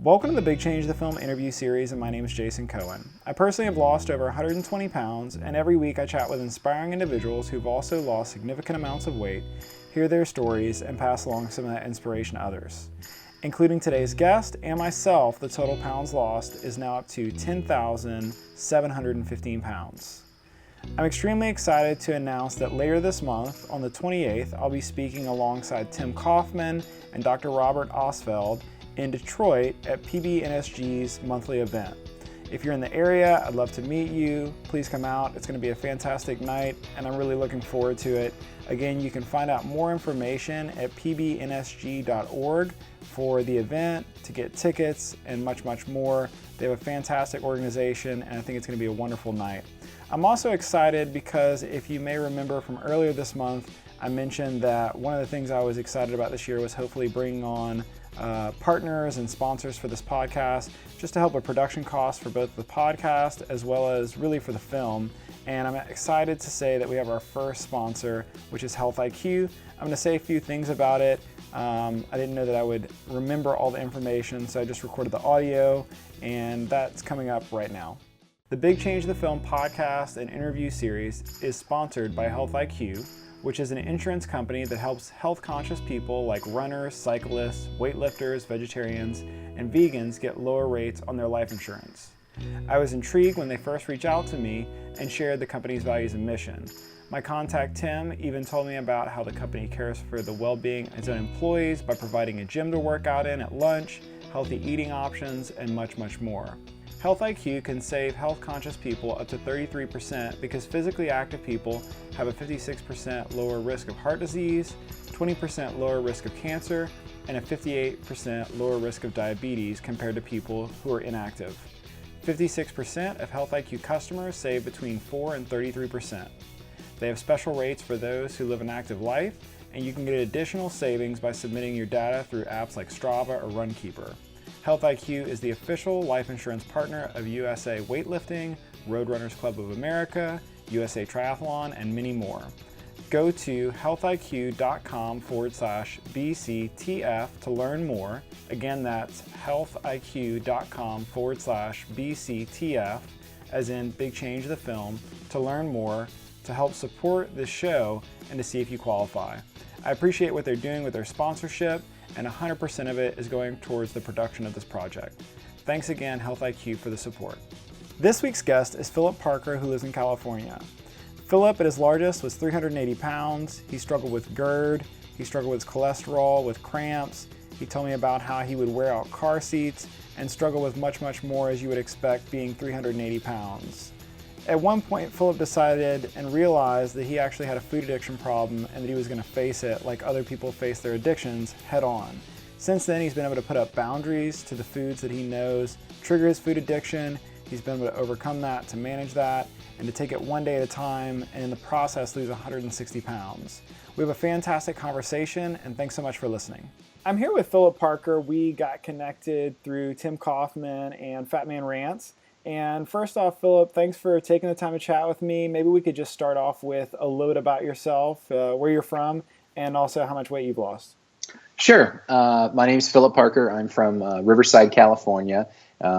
Welcome to the Big Change the Film interview series, and my name is Jason Cohen. I personally have lost over 120 pounds, and every week I chat with inspiring individuals who've also lost significant amounts of weight, hear their stories, and pass along some of that inspiration to others. Including today's guest and myself, the total pounds lost is now up to 10,715 pounds. I'm extremely excited to announce that later this month, on the 28th, I'll be speaking alongside Tim Kaufman and Dr. Robert Osfeld in Detroit at PBNSG's monthly event. If you're in the area, I'd love to meet you. Please come out. It's going to be a fantastic night, and I'm really looking forward to it. Again, you can find out more information at pbnsg.org for the event, to get tickets, and much, much more. They have a fantastic organization, and I think it's going to be a wonderful night. I'm also excited because if you may remember from earlier this month, I mentioned that one of the things I was excited about this year was hopefully bringing on partners and sponsors for this podcast, just to help with production costs for both the podcast as well as really for the film. And I'm excited to say that we have our first sponsor, which is Health IQ. I'm going to say a few things about it. I didn't know that I would remember all the information, so I just recorded the audio, and that's coming up right now. The Big Change the Film podcast and interview series is sponsored by Health IQ, which is an insurance company that helps health-conscious people like runners, cyclists, weightlifters, vegetarians, and vegans get lower rates on their life insurance. I was intrigued when they first reached out to me and shared the company's values and mission. My contact Tim even told me about how the company cares for the well-being of its own employees by providing a gym to work out in at lunch, healthy eating options, and much, much more. Health IQ can save health-conscious people up to 33% because physically active people have a 56% lower risk of heart disease, 20% lower risk of cancer, and a 58% lower risk of diabetes compared to people who are inactive. 56% of Health IQ customers save between 4 and 33%. They have special rates for those who live an active life, and you can get additional savings by submitting your data through apps like Strava or Runkeeper. Health IQ is the official life insurance partner of USA Weightlifting, Roadrunners Club of America, USA Triathlon, and many more. Go to healthiq.com/BCTF to learn more. Again, that's healthiq.com/BCTF, as in Big Change the Film, to learn more, to help support this show, and to see if you qualify. I appreciate what they're doing with their sponsorship, and 100% of it is going towards the production of this project. Thanks again, Health IQ, for the support. This week's guest is Phillip Parker, who lives in California. Phillip, at his largest, was 380 pounds. He struggled with Gerd. He struggled with cholesterol, with cramps. He told me about how he would wear out car seats and struggle with much, much more, as you would expect, being 380 pounds. At one point, Phillip decided and realized that he actually had a food addiction problem and that he was going to face it like other people face their addictions head on. Since then, he's been able to put up boundaries to the foods that he knows trigger his food addiction. He's been able to overcome that, to manage that, and to take it one day at a time, and in the process lose 160 pounds. We have a fantastic conversation, and thanks so much for listening. I'm here with Phillip Parker. We got connected through Tim Kaufman and Fat Man Rants. And first off, Phillip, thanks for taking the time to chat with me. Maybe we could just start off with a little bit about yourself, where you're from, and also how much weight you've lost. Sure. My name's Phillip Parker. I'm from Riverside, California,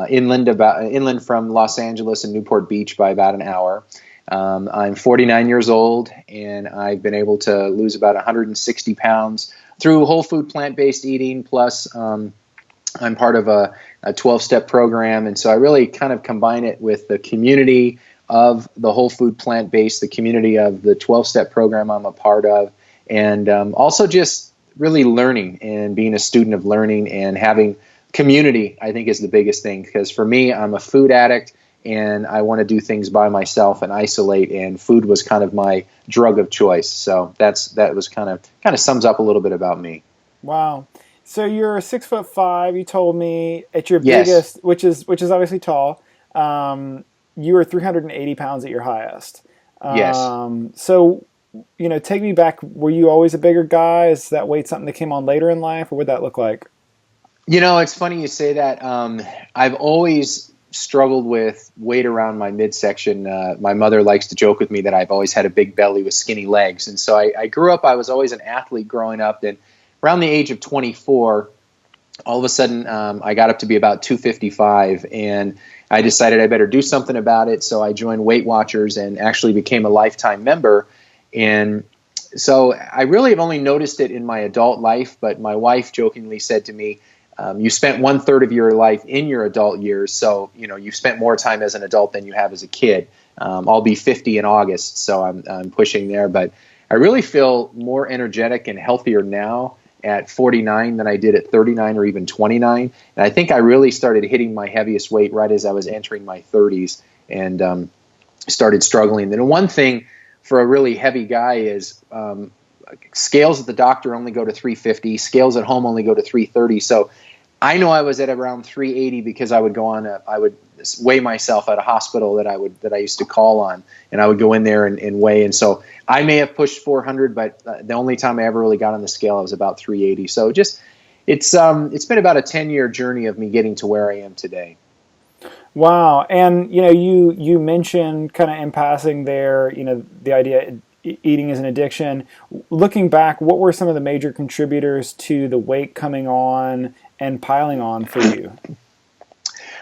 inland from Los Angeles and Newport Beach by about an hour. I'm 49 years old, and I've been able to lose about 160 pounds through whole food plant-based eating, plus I'm part of a 12-step program, and so I really kind of combine it with the community of the whole food plant-based, the community of the 12-step program I'm a part of, and also just really learning and being a student of learning and having community, I think, is the biggest thing, because for me, I'm a food addict, and I want to do things by myself and isolate, and food was kind of my drug of choice. So that was kind of sums up a little bit about me. Wow. So you're 6'5". You told me at your Yes. biggest, which is obviously tall. You were 380 pounds at your highest. Yes. So, take me back. Were you always a bigger guy? Is that weight something that came on later in life, or what'd that look like? It's funny you say that. I've always struggled with weight around my midsection. My mother likes to joke with me that I've always had a big belly with skinny legs, and so I grew up. I was always an athlete growing up, and around the age of 24, all of a sudden I got up to be about 255, and I decided I better do something about it. So I joined Weight Watchers and actually became a lifetime member. And so I really have only noticed it in my adult life, but my wife jokingly said to me, you spent 1/3 of your life in your adult years, so you've spent more time as an adult than you have as a kid. I'll be 50 in August, so I'm pushing there. But I really feel more energetic and healthier now at 49 than I did at 39 or even 29. And I think I really started hitting my heaviest weight right as I was entering my 30s and started struggling. And one thing for a really heavy guy is scales at the doctor only go to 350, scales at home only go to 330. So I know I was at around 380 because I would I would weigh myself at a hospital that I used to call on, and I would go in there and weigh. And so I may have pushed 400, but the only time I ever really got on the scale, I was about 380. So it's been about a 10-year journey of me getting to where I am today. Wow. And, you mentioned kind of in passing there, the idea eating is an addiction. Looking back, what were some of the major contributors to the weight coming on and piling on for you?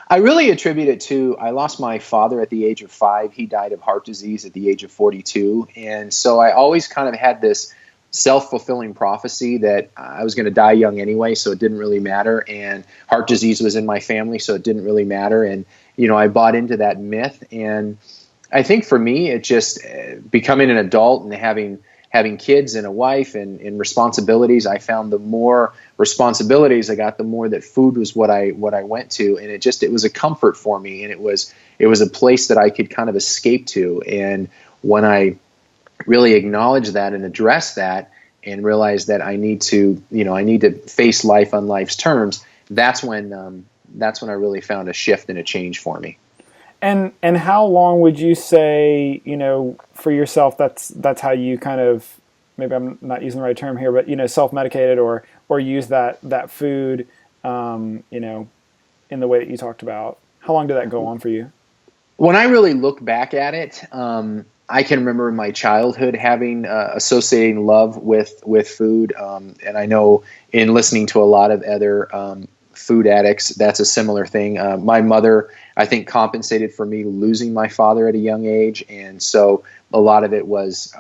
I really attribute it to, I lost my father at the age of 5. He died of heart disease at the age of 42. And so I always kind of had this self-fulfilling prophecy that I was going to die young anyway, so it didn't really matter. And heart disease was in my family, so it didn't really matter. And, I bought into that myth. And I think for me, it just becoming an adult and having kids and a wife and responsibilities, I found the more responsibilities I got, the more that food was what I went to. And it was a comfort for me. And it was a place that I could kind of escape to. And when I really acknowledge that and address that and realize that I need to face life on life's terms, that's when I really found a shift and a change for me. And how long would you say, for yourself, that's how you kind of, maybe I'm not using the right term here, but, self-medicated or use that food, in the way that you talked about? How long did that go on for you? When I really look back at it, I can remember in my childhood associating love with food. And I know in listening to a lot of other food addicts, that's a similar thing. My mother, I think, compensated for me losing my father at a young age. And so a lot of it was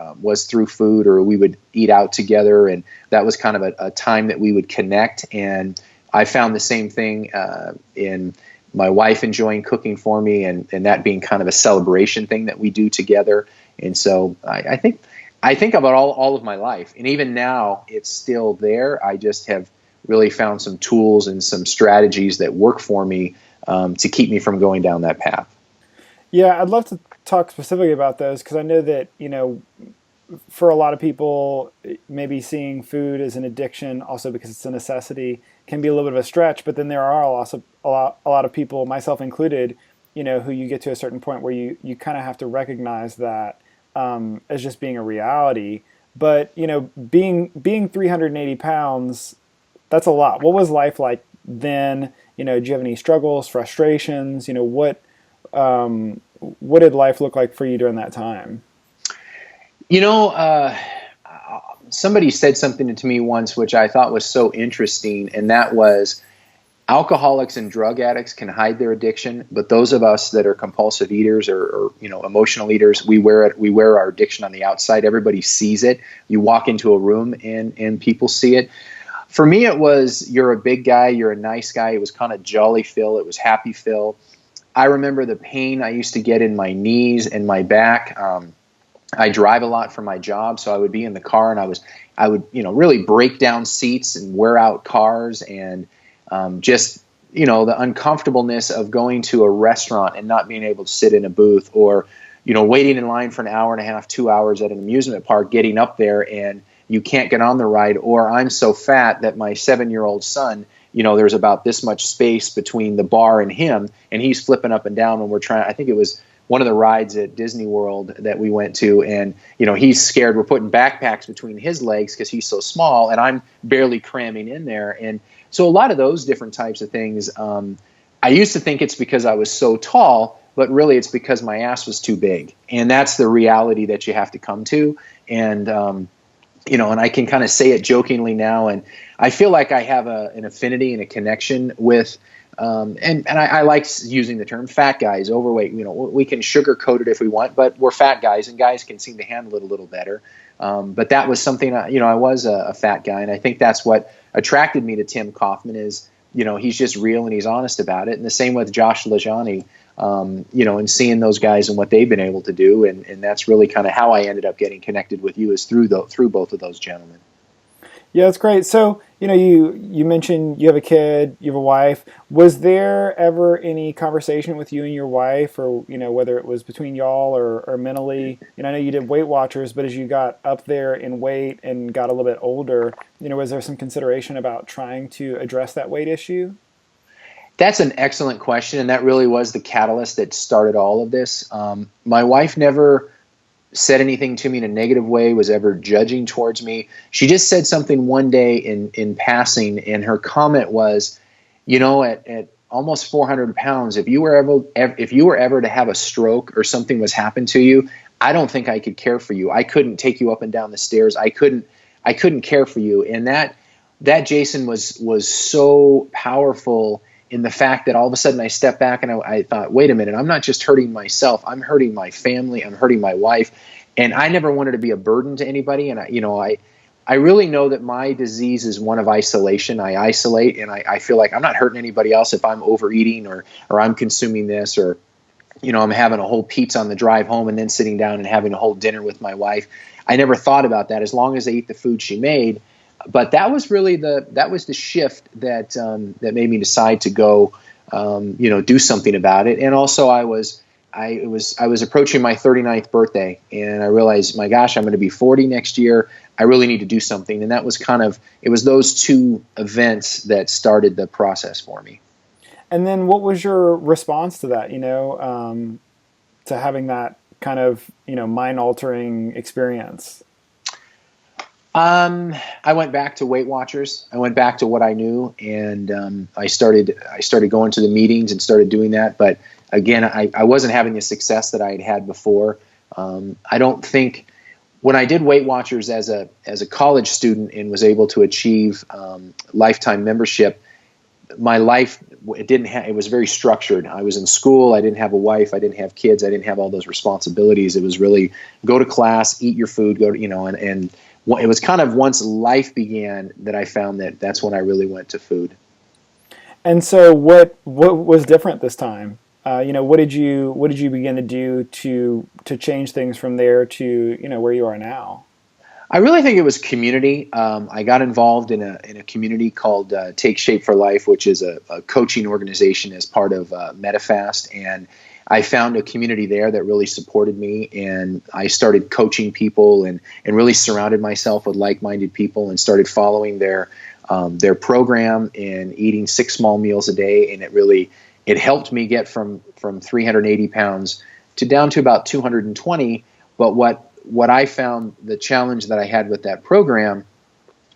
through food, or we would eat out together. And that was kind of a time that we would connect. And I found the same thing in my wife enjoying cooking for me, and that being kind of a celebration thing that we do together. And so I think about all of my life, and even now it's still there. I just have really found some tools and some strategies that work for me to keep me from going down that path. Yeah, I'd love to talk specifically about those, because I know that, for a lot of people, maybe seeing food as an addiction, also because it's a necessity, can be a little bit of a stretch. But then there are also a lot of people, myself included, who you get to a certain point where you kind of have to recognize that as just being a reality. But being 380 pounds, that's a lot. What was life like then? Do you have any struggles, frustrations? What did life look like for you during that time? Somebody said something to me once, which I thought was so interesting, and that was, alcoholics and drug addicts can hide their addiction, but those of us that are compulsive eaters or emotional eaters, we wear our addiction on the outside. Everybody sees it. You walk into a room and people see it. For me, it was, you're a big guy, you're a nice guy. It was kind of jolly Phil. It was happy Phil. I remember the pain I used to get in my knees and my back. I drive a lot for my job, so I would be in the car and I would really break down seats and wear out cars, and the uncomfortableness of going to a restaurant and not being able to sit in a booth, or waiting in line for an hour and a half, 2 hours at an amusement park, getting up there and you can't get on the ride, or I'm so fat that my 7-year-old son, there's about this much space between the bar and him, and he's flipping up and down when we're trying. I think it was one of the rides at Disney World that we went to, and he's scared. We're putting backpacks between his legs because he's so small, and I'm barely cramming in there. And so a lot of those different types of things, I used to think it's because I was so tall, but really it's because my ass was too big. And that's the reality that you have to come to. And and I can kind of say it jokingly now, and I feel like I have an affinity and a connection with, and I like using the term fat guys, overweight. We can sugarcoat it if we want, but we're fat guys, and guys can seem to handle it a little better. But that was something, I was a fat guy, and I think that's what attracted me to Tim Kaufman is, he's just real and he's honest about it. And the same with Josh Lajani, and seeing those guys and what they've been able to do. And that's really kind of how I ended up getting connected with you, is through both of those gentlemen. Yeah, that's great. So, you mentioned you have a kid, you have a wife. Was there ever any conversation with you and your wife, or, whether it was between y'all or mentally? I know you did Weight Watchers, but as you got up there in weight and got a little bit older, was there some consideration about trying to address that weight issue? That's an excellent question, and that really was the catalyst that started all of this. My wife never said anything to me in a negative way, was ever judging towards me. She just said something one day in passing, and her comment was, at almost 400 pounds, if you were ever to have a stroke or something was happened to you, I don't think I could care for you. I couldn't take you up and down the stairs. I couldn't care for you. And that Jason was so powerful in the fact that all of a sudden I stepped back and I thought, wait a minute, I'm not just hurting myself, I'm hurting my family, I'm hurting my wife. And I never wanted to be a burden to anybody. And I really know that my disease is one of isolation. I isolate, and I feel like I'm not hurting anybody else if I'm overeating or I'm consuming this, or, I'm having a whole pizza on the drive home and then sitting down and having a whole dinner with my wife. I never thought about that, as long as I eat the food she made. But that was really the shift that made me decide to go, do something about it. And also I was approaching my 39th birthday, and I realized, my gosh, I'm going to be 40 next year. I really need to do something. And that was it was those two events that started the process for me. And then what was your response to that, to having that kind of, mind-altering experience? I went back to Weight Watchers. I went back to what I knew, and I started going to the meetings and started doing that. But again, I wasn't having the success that I had had before. I don't think, when I did Weight Watchers as a college student and was able to achieve lifetime membership, my life, it was very structured. I was in school. I didn't have a wife. I didn't have kids. I didn't have all those responsibilities. It was really go to class, eat your food, go to, and it was kind of once life began that I found that's when I really went to food. And so what was different this time? What did you begin to do to change things from there to, where you are now? I really think it was community. I got involved in a community called Take Shape for Life, which is a coaching organization as part of MetaFast, and I found a community there that really supported me, and I started coaching people and really surrounded myself with like-minded people and started following their program and eating 6 small meals a day. And it helped me get from 380 pounds to down to about 220. But what I found, the challenge that I had with that program,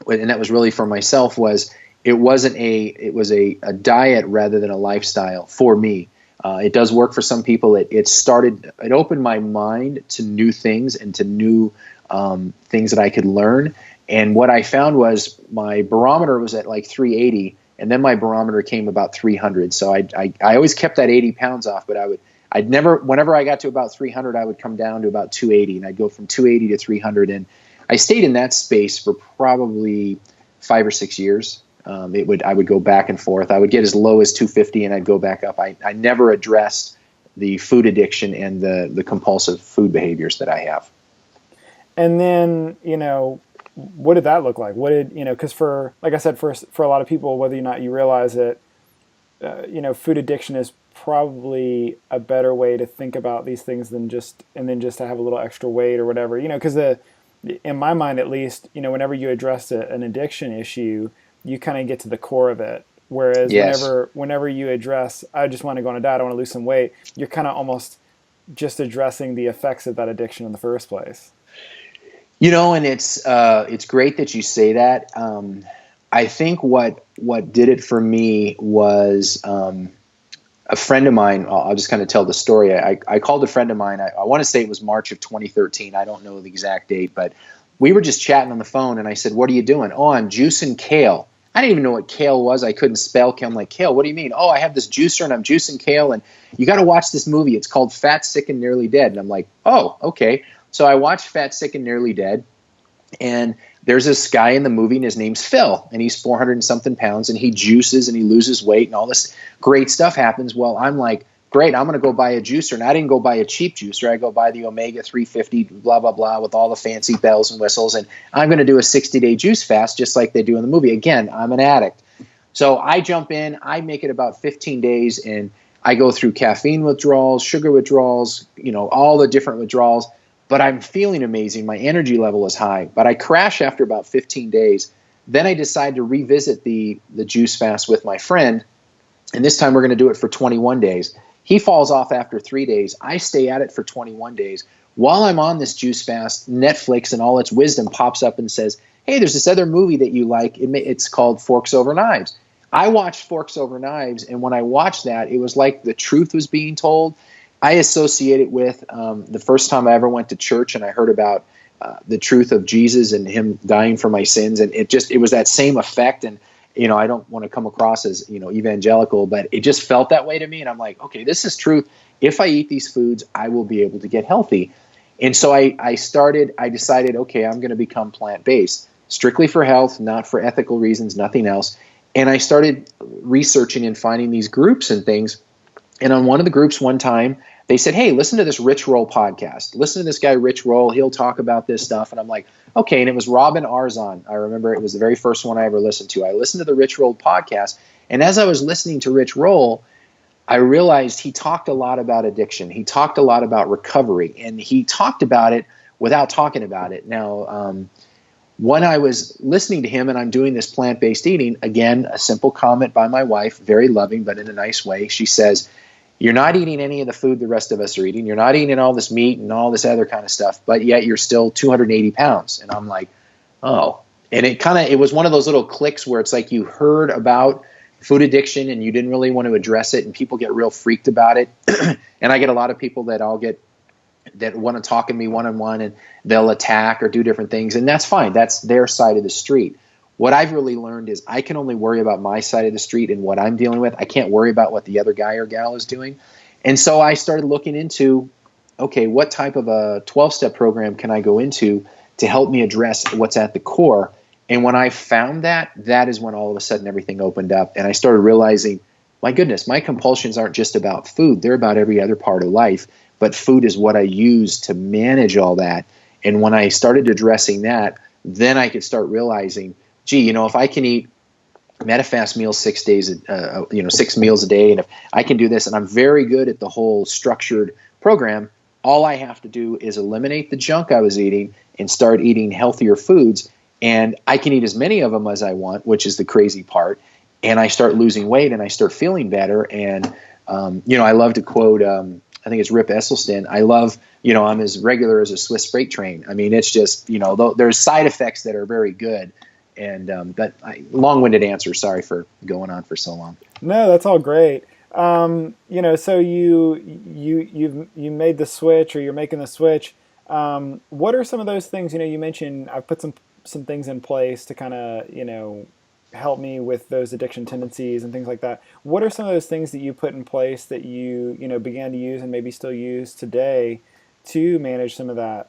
and that was really for myself, was it was a diet rather than a lifestyle for me. It does work for some people. It opened my mind to new things and to new things that I could learn. And what I found was my barometer was at like 380, and then my barometer came about 300. So I always kept that 80 pounds off, but whenever I got to about 300, I would come down to about 280, and I'd go from 280 to 300. And I stayed in that space for probably 5 or 6 years. I would go back and forth. I would get as low as 250 and I'd go back up. I never addressed the food addiction and the compulsive food behaviors that I have. And then, what did that look like? What did, because like I said, for a lot of people, whether or not you realize it, food addiction is probably a better way to think about these things than just to have a little extra weight or whatever, because in my mind, at least, whenever you address an addiction issue, you kind of get to the core of it. Whereas yes. whenever you address, I just want to go on a diet, I want to lose some weight, you're kind of almost just addressing the effects of that addiction in the first place. And it's great that you say that. I think what did it for me was a friend of mine. I'll just kind of tell the story. I called a friend of mine. I want to say it was March of 2013. I don't know the exact date, but we were just chatting on the phone, and I said, "What are you doing?" "Oh, I'm juicing kale." I didn't even know what kale was. I couldn't spell kale. I'm like, "Kale, what do you mean?" "Oh, I have this juicer and I'm juicing kale, and you got to watch this movie. It's called Fat, Sick, and Nearly Dead." And I'm like, "Oh, okay." So I watched Fat, Sick, and Nearly Dead, and there's this guy in the movie, and his name's Phil, and he's 400 and something pounds, and he juices and he loses weight, and all this great stuff happens. Well, I'm like, great, I'm going to go buy a juicer. And I didn't go buy a cheap juicer. I go buy the Omega 350, blah, blah, blah, with all the fancy bells and whistles. And I'm going to do a 60-day juice fast, just like they do in the movie. Again, I'm an addict. So I jump in, I make it about 15 days, and I go through caffeine withdrawals, sugar withdrawals, all the different withdrawals. But I'm feeling amazing. My energy level is high. But I crash after about 15 days. Then I decide to revisit the juice fast with my friend. And this time we're going to do it for 21 days. He falls off after 3 days. I stay at it for 21 days. While I'm on this juice fast, Netflix and all its wisdom pops up and says, "Hey, there's this other movie that you like. It's called Forks Over Knives." I watched Forks Over Knives, and when I watched that, it was like the truth was being told. I associate it with the first time I ever went to church, and I heard about the truth of Jesus and him dying for my sins, and it was that same effect. And I don't want to come across as evangelical, but it just felt that way to me. And I'm like, okay, this is truth. If I eat these foods, I will be able to get healthy. And so I decided, okay, I'm going to become plant-based, strictly for health, not for ethical reasons, nothing else. And I started researching and finding these groups and things. And on one of the groups one time, they said, "Hey, listen to this Rich Roll podcast. Listen to this guy, Rich Roll. He'll talk about this stuff." And I'm like, okay. And it was Robin Arzon. I remember it was the very first one I ever listened to. I listened to the Rich Roll podcast. And as I was listening to Rich Roll, I realized he talked a lot about addiction. He talked a lot about recovery. And he talked about it without talking about it. Now, when I was listening to him and I'm doing this plant-based eating, again, a simple comment by my wife, very loving, but in a nice way. She says, "You're not eating any of the food the rest of us are eating. You're not eating all this meat and all this other kind of stuff, but yet you're still 280 pounds. And I'm like, oh. And it was one of those little clicks where it's like you heard about food addiction and you didn't really want to address it, and people get real freaked about it. And I get a lot of people that want to talk to me one-on-one, and they'll attack or do different things. And that's fine. That's their side of the street. What I've really learned is I can only worry about my side of the street and what I'm dealing with. I can't worry about what the other guy or gal is doing. And so I started looking into, okay, what type of a 12-step program can I go into to help me address what's at the core? And when I found that is when all of a sudden everything opened up. And I started realizing, my goodness, my compulsions aren't just about food. They're about every other part of life. But food is what I use to manage all that. And when I started addressing that, then I could start realizing, gee, if I can eat MetaFast meals 6 meals a day, and if I can do this, and I'm very good at the whole structured program, all I have to do is eliminate the junk I was eating and start eating healthier foods, and I can eat as many of them as I want, which is the crazy part, and I start losing weight and I start feeling better. And I love to quote, I think it's Rip Esselstyn. I love, I'm as regular as a Swiss freight train. I mean, it's just, there's side effects that are very good. And long-winded answer. Sorry for going on for so long. No, that's all great. So you made the switch, or you're making the switch. What are some of those things? You mentioned I've put some things in place to kind of help me with those addiction tendencies and things like that. What are some of those things that you put in place that you began to use and maybe still use today to manage some of that?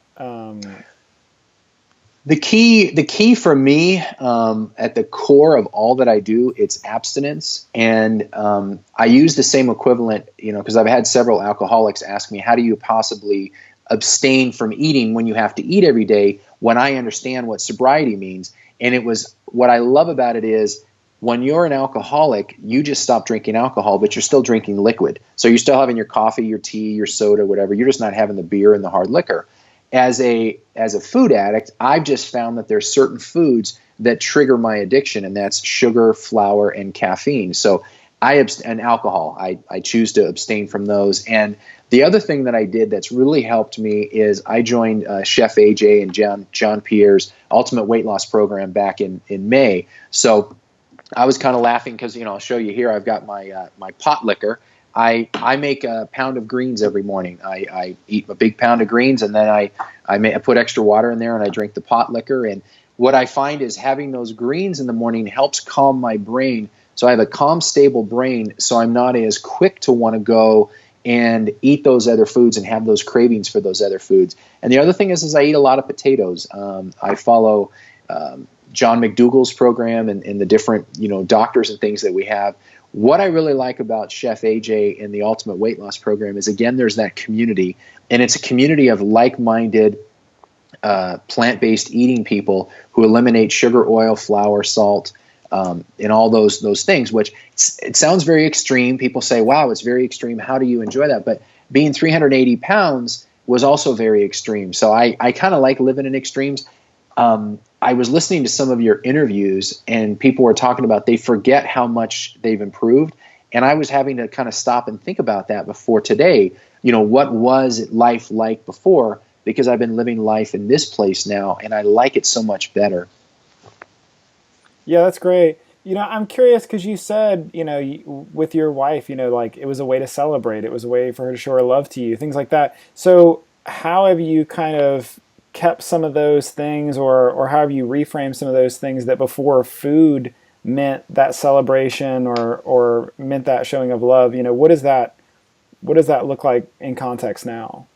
The key for me, at the core of all that I do, it's abstinence. And I use the same equivalent, because I've had several alcoholics ask me, how do you possibly abstain from eating when you have to eat every day, when I understand what sobriety means? And what I love about it is, when you're an alcoholic, you just stop drinking alcohol, but you're still drinking liquid. So you're still having your coffee, your tea, your soda, whatever. You're just not having the beer and the hard liquor. As a food addict, I've just found that there's certain foods that trigger my addiction, and that's sugar, flour, and caffeine. So and alcohol. I choose to abstain from those. And the other thing that I did that's really helped me is I joined Chef AJ and John Pierre's Ultimate Weight Loss Program back in May. So I was kind of laughing because, I'll show you here. I've got my pot liquor. I make a pound of greens every morning. I eat a big pound of greens, and then I put extra water in there, and I drink the pot liquor. And what I find is having those greens in the morning helps calm my brain. So I have a calm, stable brain, so I'm not as quick to want to go and eat those other foods and have those cravings for those other foods. And the other thing is I eat a lot of potatoes. I follow John McDougall's program and the different doctors and things that we have. What I really like about Chef AJ and the Ultimate Weight Loss Program is, again, there's that community, and it's a community of like-minded plant-based eating people who eliminate sugar, oil, flour, salt, and all those things, which it sounds very extreme. People say, wow, it's very extreme. How do you enjoy that? But being 380 pounds was also very extreme. So I kind of like living in extremes. I was listening to some of your interviews, and people were talking about they forget how much they've improved. And I was having to kind of stop and think about that before today. What was life like before? Because I've been living life in this place now, and I like it so much better. Yeah, that's great. I'm curious because you said, with your wife, like it was a way to celebrate. It was a way for her to show her love to you, things like that. So how have you kind of kept some of those things, or how have you reframed some of those things that before food meant that celebration or meant that showing of love? What does that look like in context now?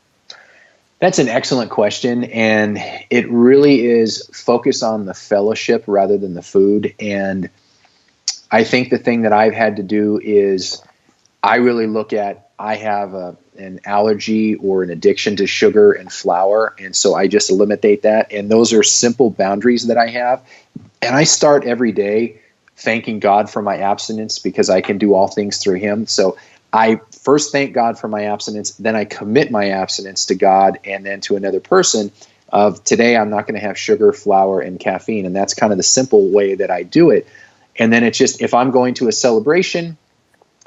That's an excellent question, and it really is focused on the fellowship rather than the food. And I think the thing that I've had to do is I really look at, I have an allergy or an addiction to sugar and flour, and so I just eliminate that. And those are simple boundaries that I have. And I start every day thanking God for my abstinence, because I can do all things through Him. So I first thank God for my abstinence, then I commit my abstinence to God and then to another person of, today I'm not going to have sugar, flour, and caffeine. And that's kind of the simple way that I do it. And then it's just, if I'm going to a celebration,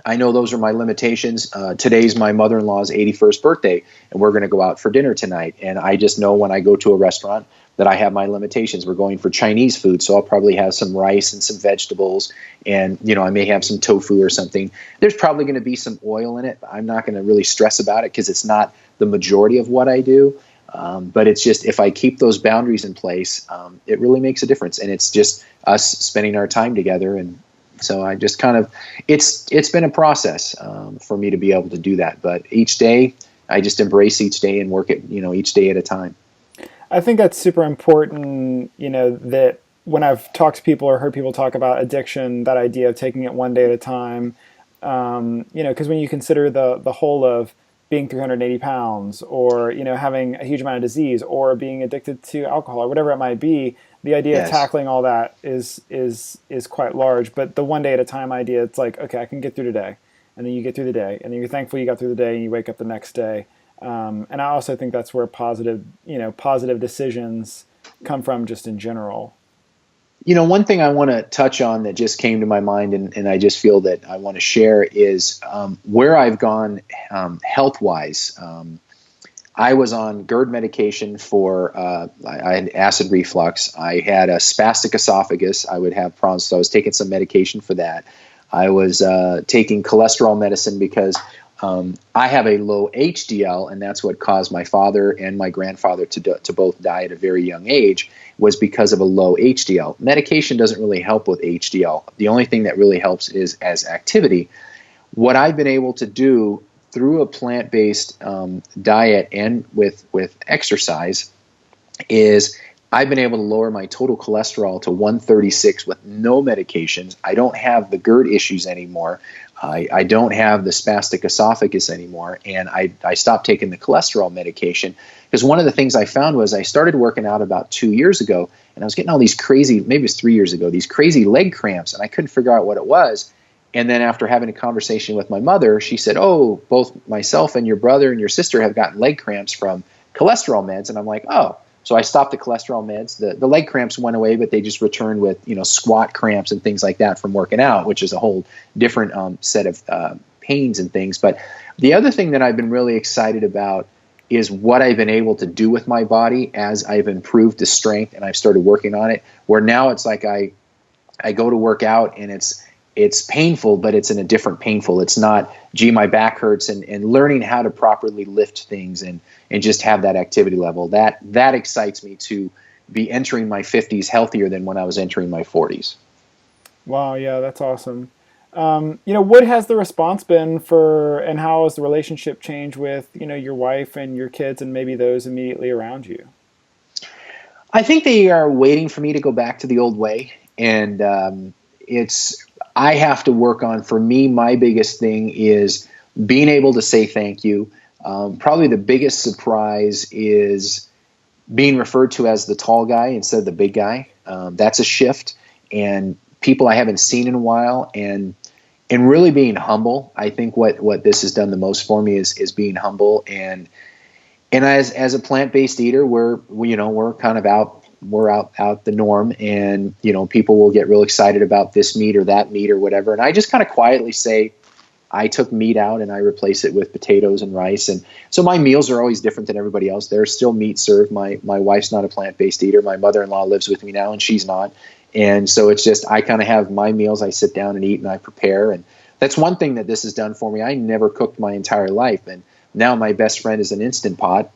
I know those are my limitations. Today's my mother-in-law's 81st birthday, and we're going to go out for dinner tonight. And I just know when I go to a restaurant that I have my limitations. We're going for Chinese food, so I'll probably have some rice and some vegetables, and I may have some tofu or something. There's probably going to be some oil in it. I'm not going to really stress about it because it's not the majority of what I do. But it's just, if I keep those boundaries in place, it really makes a difference. And it's just us spending our time together. And so I just kind of, it's been a process for me to be able to do that. But each day, I just embrace each day and work it, each day at a time. I think that's super important, that when I've talked to people or heard people talk about addiction, that idea of taking it one day at a time, because when you consider the whole of being 380 pounds or, having a huge amount of disease or being addicted to alcohol or whatever it might be, the idea of tackling all that is quite large. But the one day at a time idea, it's like, okay, I can get through today. And then you get through the day, and then you're thankful you got through the day, and you wake up the next day. And I also think that's where positive decisions come from just in general. One thing I want to touch on that just came to my mind, and I just feel that I want to share is where I've gone health-wise. I was on Gerd medication for, I had acid reflux. I had a spastic esophagus. I would have problems, so I was taking some medication for that. I was taking cholesterol medicine because I have a low HDL, and that's what caused my father and my grandfather to both die at a very young age, was because of a low HDL. Medication doesn't really help with HDL. The only thing that really helps is as activity. What I've been able to do through a plant-based diet and with exercise is I've been able to lower my total cholesterol to 136 with no medications. I don't have the GERD issues anymore. I don't have the spastic esophagus anymore, and I stopped taking the cholesterol medication because one of the things I found was I started working out about 2 years ago, and I was getting all these crazy, maybe it was 3 years ago, these crazy leg cramps, and I couldn't figure out what it was. And then after having a conversation with my mother, she said, oh, both myself and your brother and your sister have gotten leg cramps from cholesterol meds. And I'm like, oh. So I stopped the cholesterol meds. The leg cramps went away, but they just returned with squat cramps and things like that from working out, which is a whole different set of pains and things. But the other thing that I've been really excited about is what I've been able to do with my body as I've improved the strength and I've started working on it, where now it's like I go to work out and it's painful, but it's in a different painful. It's not, gee, my back hurts, and learning how to properly lift things and just have that activity level. That excites me to be entering my 50s healthier than when I was entering my 40s. Wow, yeah, that's awesome. What has the response been for, and how has the relationship changed with, your wife and your kids and maybe those immediately around you? I think they are waiting for me to go back to the old way. And I have to work on, for me, my biggest thing is being able to say thank you. Probably the biggest surprise is being referred to as the tall guy instead of the big guy. That's a shift. And people I haven't seen in a while, and really being humble. I think what this has done the most for me is being humble. And as a plant-based eater, we're kind of out the norm, and people will get real excited about this meat or that meat or whatever, and I just kind of quietly say I took meat out and I replace it with potatoes and rice. And so my meals are always different than everybody else. There's still meat served. My wife's not a plant-based eater. My mother-in-law lives with me now, and she's not. And so it's just, I kind of have my meals. I sit down and eat, and I prepare. And that's one thing that this has done for me. I never cooked my entire life, and now my best friend is an Instapot,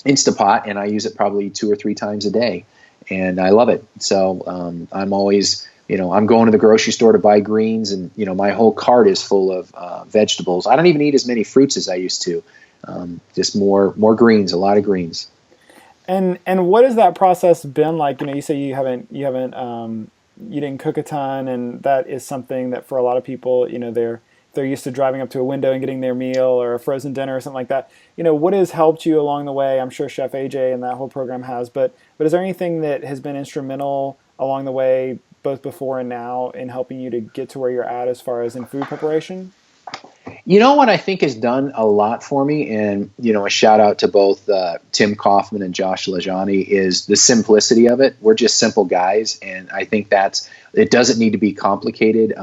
and I use it probably 2 or 3 times a day, and I love it. So I'm always, I'm going to the grocery store to buy greens, and my whole cart is full of vegetables. I don't even eat as many fruits as I used to. Just more greens, a lot of greens. And what has that process been like? You say you didn't cook a ton, and that is something that for a lot of people, they're used to driving up to a window and getting their meal or a frozen dinner or something like that. What has helped you along the way? I'm sure Chef AJ and that whole program has, but is there anything that has been instrumental along the way, both before and now, in helping you to get to where you're at as far as in food preparation? What I think has done a lot for me, and a shout out to both Tim Kaufman and Josh Lajani, is the simplicity of it. We're just simple guys, and I think it doesn't need to be complicated.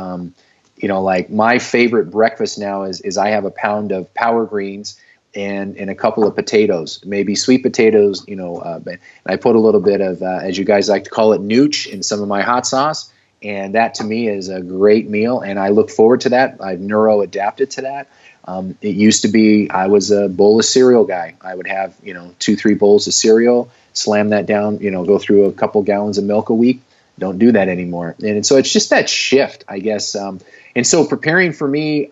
Like my favorite breakfast now is I have a pound of power greens and a couple of potatoes, maybe sweet potatoes. And I put a little bit of, as you guys like to call it, nooch in some of my hot sauce. And that to me is a great meal, and I look forward to that. I've neuro adapted to that. It used to be I was a bowl of cereal guy. I would have 2-3 bowls of cereal, slam that down, go through a couple gallons of milk a week. Don't do that anymore. And so it's just that shift, I guess. And so preparing for me,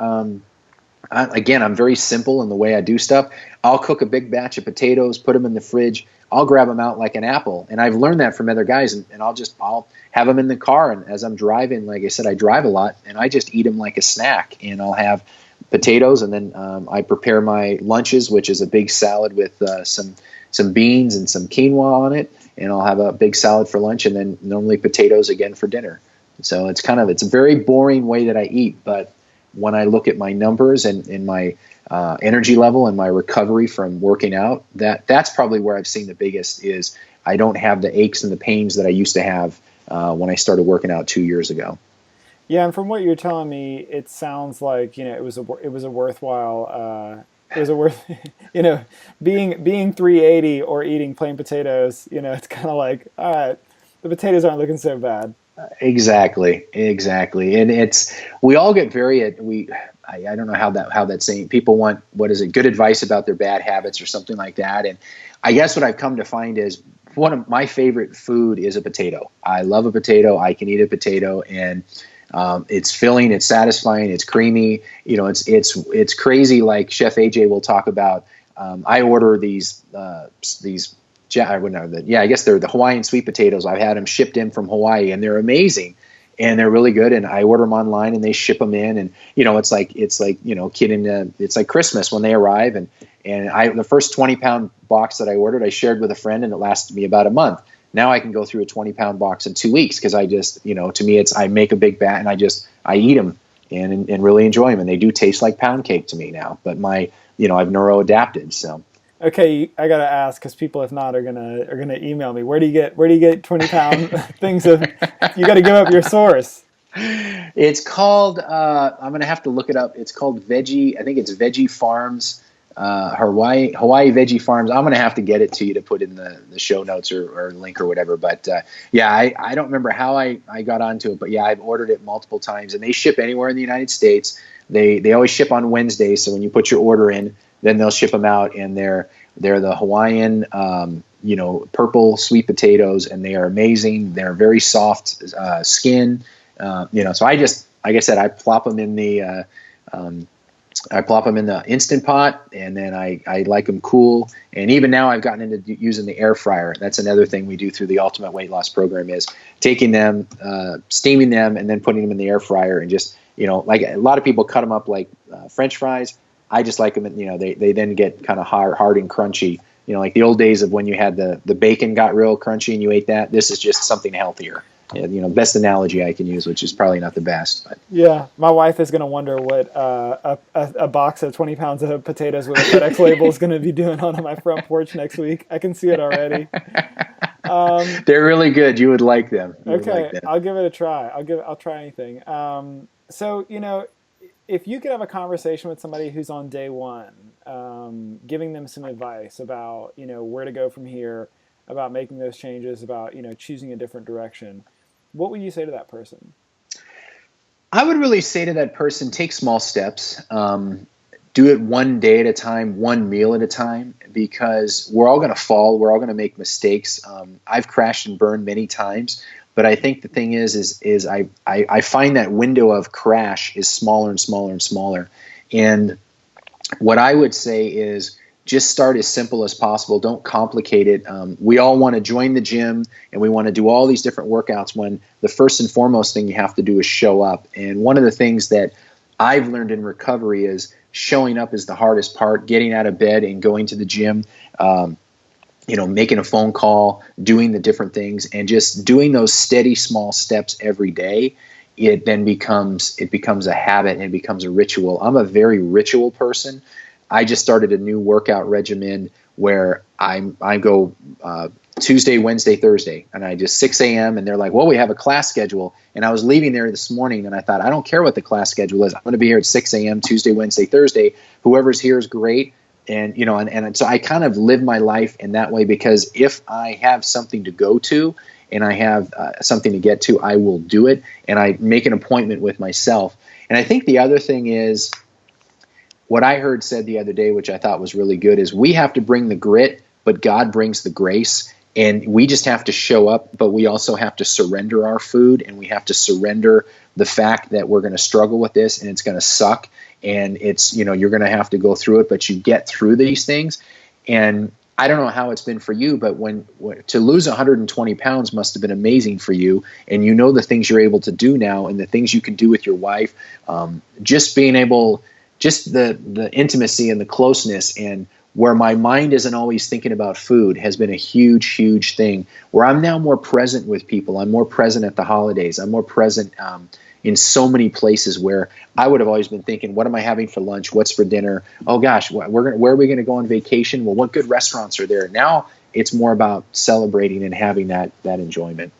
again, I'm very simple in the way I do stuff. I'll cook a big batch of potatoes, put them in the fridge. I'll grab them out like an apple. And I've learned that from other guys, and I'll have them in the car. And as I'm driving, like I said, I drive a lot, and I just eat them like a snack. And I'll have potatoes, and then I prepare my lunches, which is a big salad with some beans and some quinoa on it. And I'll have a big salad for lunch, and then normally potatoes again for dinner. So it's a very boring way that I eat, but when I look at my numbers and my energy level and my recovery from working out, that's probably where I've seen the biggest is I don't have the aches and the pains that I used to have when I started working out 2 years ago. Yeah, and from what you're telling me, it sounds like it was a worthwhile. It was a worth being 380 or eating plain potatoes. It's kind of like, all right, the potatoes aren't looking so bad. Exactly. And we all get I don't know how that's saying. People want, what is it, good advice about their bad habits or something like that. And I guess what I've come to find is one of my favorite food is a potato. I love a potato. I can eat a potato, and it's filling, it's satisfying, it's creamy. It's crazy. Like Chef AJ will talk about. I order these. I guess they're the Hawaiian sweet potatoes. I've had them shipped in from Hawaii, and they're amazing, and they're really good. And I order them online, and they ship them in, and it's like it's like Christmas when they arrive. And the first 20-pound box that I ordered, I shared with a friend, and it lasted me about a month. Now I can go through a 20-pound box in 2 weeks because I just, to me, I make a big bat and I eat them and really enjoy them, and they do taste like pound cake to me now. But I've neuro adapted, so. Okay, I gotta ask because people, if not, are gonna email me. Where do you get 20-pound things of? You got to give up your source. It's called. I'm gonna have to look it up. It's called Veggie. I think it's Veggie Farms. Hawaii Veggie Farms. I'm going to have to get it to you to put in the show notes or link or whatever. But yeah, I don't remember how I got onto it, but yeah, I've ordered it multiple times, and they ship anywhere in the United States. They always ship on Wednesdays, so when you put your order in, then they'll ship them out, and they're the Hawaiian purple sweet potatoes, and they are amazing. They're very soft skin, so I just, like I said, I plop them in the Instant Pot, and then I like them cool. And even now I've gotten into using the air fryer. That's another thing we do through the Ultimate Weight Loss Program, is taking them, steaming them, and then putting them in the air fryer, and just, like a lot of people cut them up like French fries. I just like them, they then get kind of hard and crunchy. Like the old days of when you had the bacon got real crunchy and you ate that. This is just something healthier. Best analogy I can use, which is probably not the best. But. Yeah, my wife is going to wonder what a box of 20 pounds of potatoes with a FedEx label is going to be doing on my front porch next week. I can see it already. They're really good. You would like them. I'll give it a try. I'll try anything. So, if you could have a conversation with somebody who's on day one, giving them some advice about, where to go from here, about making those changes, about, choosing a different direction, what would you say to that person? I would really say to that person, take small steps. Do it one day at a time, one meal at a time, because we're all going to fall. We're all going to make mistakes. I've crashed and burned many times, but I think the thing is I find that window of crash is smaller and smaller and smaller. And what I would say is, just start as simple as possible. Don't complicate it. We all want to join the gym and we want to do all these different workouts, when the first and foremost thing you have to do is show up. And one of the things that I've learned in recovery is showing up is the hardest part. Getting out of bed and going to the gym, making a phone call, doing the different things, and just doing those steady small steps every day. It then becomes a habit, and it becomes a ritual. I'm a very ritual person. I just started a new workout regimen where I go Tuesday, Wednesday, Thursday, and I just 6 a.m. and they're like, well, we have a class schedule. And I was leaving there this morning and I thought, I don't care what the class schedule is. I'm going to be here at 6 a.m. Tuesday, Wednesday, Thursday. Whoever's here is great. And, and so I kind of live my life in that way, because if I have something to go to and I have something to get to, I will do it. And I make an appointment with myself. And I think the other thing is, what I heard said the other day, which I thought was really good, is we have to bring the grit, but God brings the grace. And we just have to show up, but we also have to surrender our food, and we have to surrender the fact that we're going to struggle with this and it's going to suck. And it's, you're going to have to go through it, but you get through these things. And I don't know how it's been for you, but when to lose 120 pounds must have been amazing for you. And the things you're able to do now, and the things you can do with your wife, just being able, just the intimacy and the closeness, and where my mind isn't always thinking about food, has been a huge, huge thing, where I'm now more present with people. I'm more present at the holidays. I'm more present in so many places where I would have always been thinking, what am I having for lunch? What's for dinner? Oh gosh, where are we going to go on vacation? Well, what good restaurants are there? Now it's more about celebrating and having that enjoyment.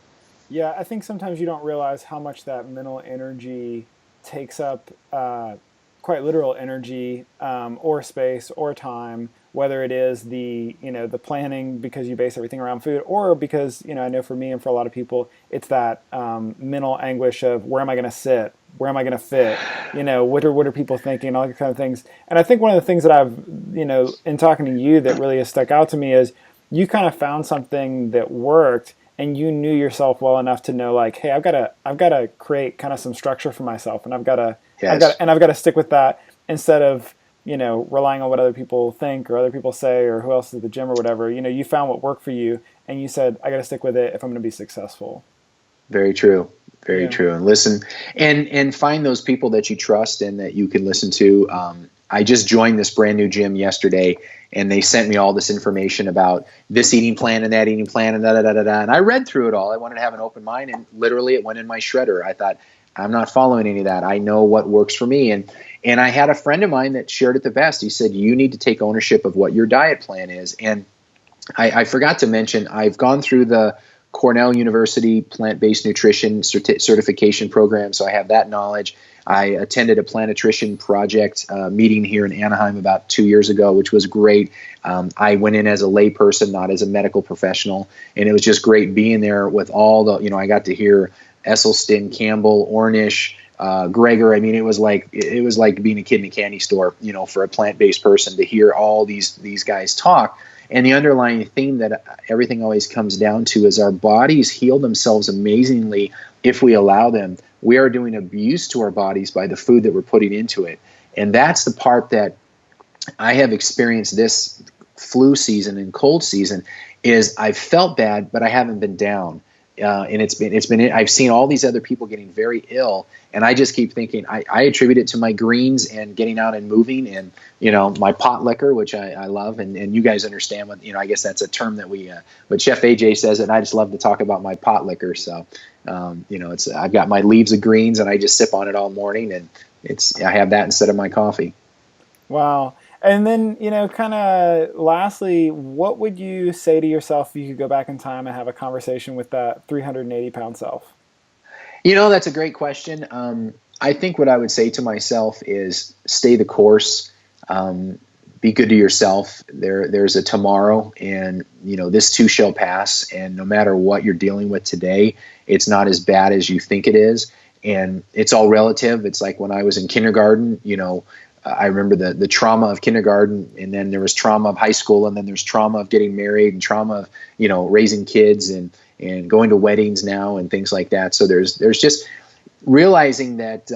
Yeah, I think sometimes you don't realize how much that mental energy takes up, quite literal energy, or space or time, whether it is the planning because you base everything around food, or because, I know for me and for a lot of people, it's that mental anguish of, where am I going to sit? Where am I going to fit? What are people thinking? All these kind of things. And I think one of the things that I've, in talking to you, that really has stuck out to me is you kind of found something that worked, and you knew yourself well enough to know, like, hey, I've got to create kind of some structure for myself, and I've got to stick with that, instead of, relying on what other people think or other people say or who else is at the gym or whatever. You found what worked for you, and you said, I got to stick with it if I'm going to be successful. Very true. Very true. And listen, and find those people that you trust and that you can listen to. I just joined this brand new gym yesterday, and they sent me all this information about this eating plan and that eating plan and da-da-da-da-da. And I read through it all. I wanted to have an open mind, and literally it went in my shredder. I thought, I'm not following any of that. I know what works for me. And I had a friend of mine that shared it the best. He said, you need to take ownership of what your diet plan is. And I forgot to mention, I've gone through the Cornell University plant-based nutrition certification program, so I have that knowledge. I attended a plant nutrition project meeting here in Anaheim about 2 years ago, which was great. I went in as a layperson, not as a medical professional, and it was just great being there with all the, I got to hear Esselstyn, Campbell, Ornish, Gregor. I mean, it was like being a kid in a candy store, for a plant-based person to hear all these guys talk. And the underlying theme that everything always comes down to is our bodies heal themselves amazingly if we allow them. We are doing abuse to our bodies by the food that we're putting into it. And that's the part that I have experienced this flu season and cold season is I've felt bad, but I haven't been down. And it's been I've seen all these other people getting very ill, and I just keep thinking I attribute it to my greens and getting out and moving, and my pot liquor, which I love, and you guys understand what I guess that's a term that we but Chef AJ says it, and I just love to talk about my pot liquor. So it's I've got my leaves of greens, and I just sip on it all morning, and I have that instead of my coffee. Wow. And then, kind of lastly, what would you say to yourself if you could go back in time and have a conversation with that 380-pound self? That's a great question. I think what I would say to myself is stay the course, be good to yourself. There's a tomorrow, and, this too shall pass. And no matter what you're dealing with today, it's not as bad as you think it is. And it's all relative. It's like when I was in kindergarten, I remember the trauma of kindergarten, and then there was trauma of high school, and then there's trauma of getting married, and trauma of, raising kids and going to weddings now and things like that. So there's just realizing that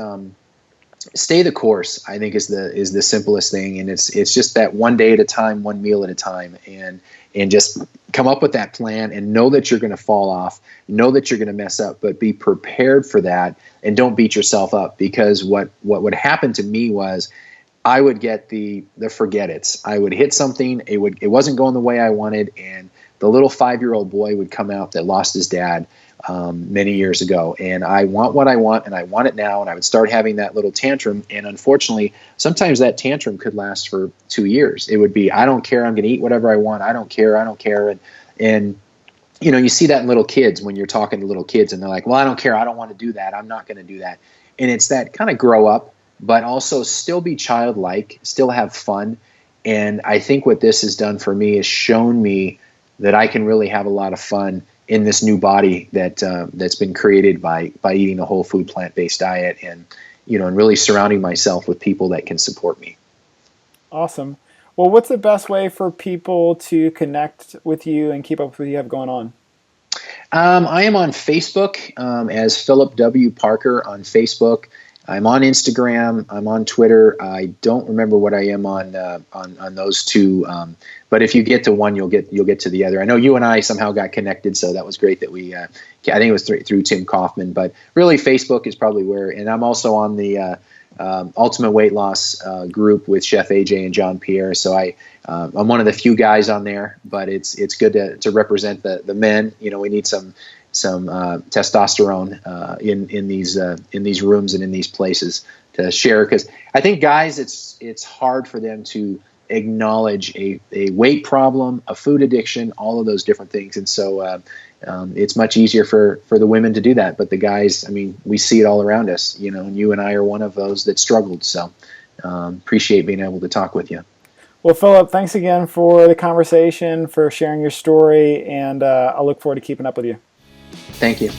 stay the course, I think is the simplest thing. And it's just that one day at a time, one meal at a time, and just come up with that plan and know that you're going to fall off, know that you're going to mess up, but be prepared for that, and don't beat yourself up, because what would happen to me was I would get the forget it's. I would hit something, it wasn't going the way I wanted, and the little 5-year-old boy would come out that lost his dad many years ago, and I want what I want, and I want it now, and I would start having that little tantrum, and unfortunately, sometimes that tantrum could last for 2 years. It would be, I don't care, I'm going to eat whatever I want, I don't care, and you see that in little kids when you're talking to little kids, and they're like, well, I don't care, I don't want to do that, I'm not going to do that, and it's that kind of grow up, but also still be childlike, still have fun. And I think what this has done for me is shown me that I can really have a lot of fun in this new body that's been created by eating a whole food plant-based diet, and and really surrounding myself with people that can support me. Awesome. Well, what's the best way for people to connect with you and keep up with what you have going on? I am on Facebook as Phillip W. Parker on Facebook. I'm on Instagram. I'm on Twitter. I don't remember what I am on those two. But if you get to one, you'll get to the other. I know you and I somehow got connected, so that was great that we. I think it was through Tim Kaufman, but really Facebook is probably where. And I'm also on the Ultimate Weight Loss group with Chef AJ and John Pierre. So I'm one of the few guys on there, but it's good to represent the men. We need some testosterone in these rooms and in these places to share, because I think guys, it's hard for them to acknowledge a weight problem, a food addiction, all of those different things, and so it's much easier for the women to do that. But the guys, I mean, we see it all around us, and you and I are one of those that struggled. So appreciate being able to talk with you. Well, Phillip, thanks again for the conversation, for sharing your story, and I look forward to keeping up with you. Thank you.